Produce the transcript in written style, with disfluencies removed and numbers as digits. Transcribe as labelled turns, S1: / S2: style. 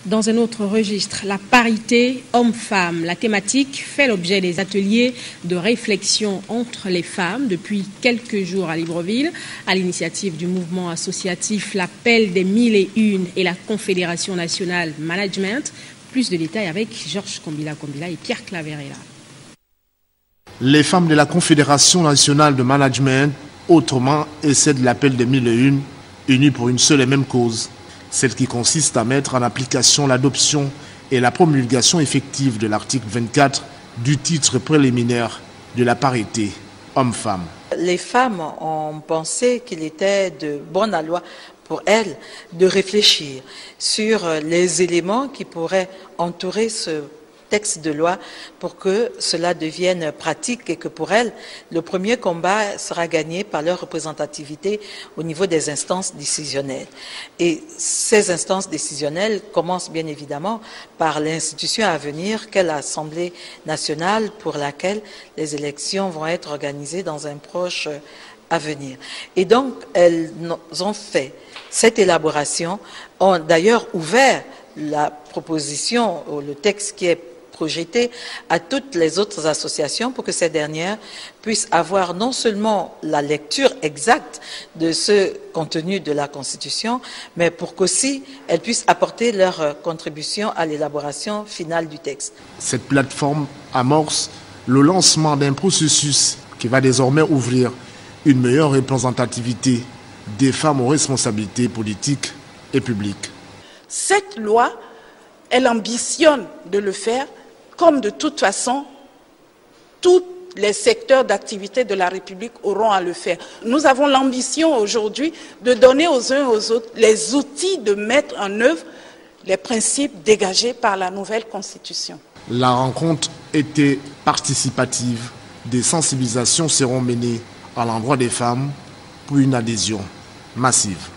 S1: Dans un autre registre, la parité homme-femme. La thématique fait l'objet des ateliers de réflexion entre les femmes depuis quelques jours à Libreville, à l'initiative du mouvement associatif L'Appel des 1001 et la Confédération nationale Management. Plus de détails avec Georges Kombila et Pierre Claverella.
S2: Les femmes de la Confédération nationale de management, autrement, essaient de l'Appel des 1001, unies pour une seule et même cause. Celle qui consiste à mettre en application l'adoption et la promulgation effective de l'article 24 du titre préliminaire de la parité homme-femme.
S3: Les femmes ont pensé qu'il était de bonne loi pour elles de réfléchir sur les éléments qui pourraient entourer ce texte de loi pour que cela devienne pratique et que pour elles, le premier combat sera gagné par leur représentativité au niveau des instances décisionnelles. Et ces instances décisionnelles commencent bien évidemment par l'institution à venir qu'est l'Assemblée nationale pour laquelle les élections vont être organisées dans un proche avenir. Et donc, elles ont fait cette élaboration, ont d'ailleurs ouvert la proposition, le texte qui est projeté à toutes les autres associations pour que ces dernières puissent avoir non seulement la lecture exacte de ce contenu de la Constitution, mais pour qu'aussi elles puissent apporter leur contribution à l'élaboration finale du texte.
S2: Cette plateforme amorce le lancement d'un processus qui va désormais ouvrir une meilleure représentativité des femmes aux responsabilités politiques et publiques.
S4: Cette loi, elle ambitionne de le faire comme de toute façon, tous les secteurs d'activité de la République auront à le faire. Nous avons l'ambition aujourd'hui de donner aux uns et aux autres les outils de mettre en œuvre les principes dégagés par la nouvelle Constitution.
S2: La rencontre était participative. Des sensibilisations seront menées à l'endroit des femmes pour une adhésion massive.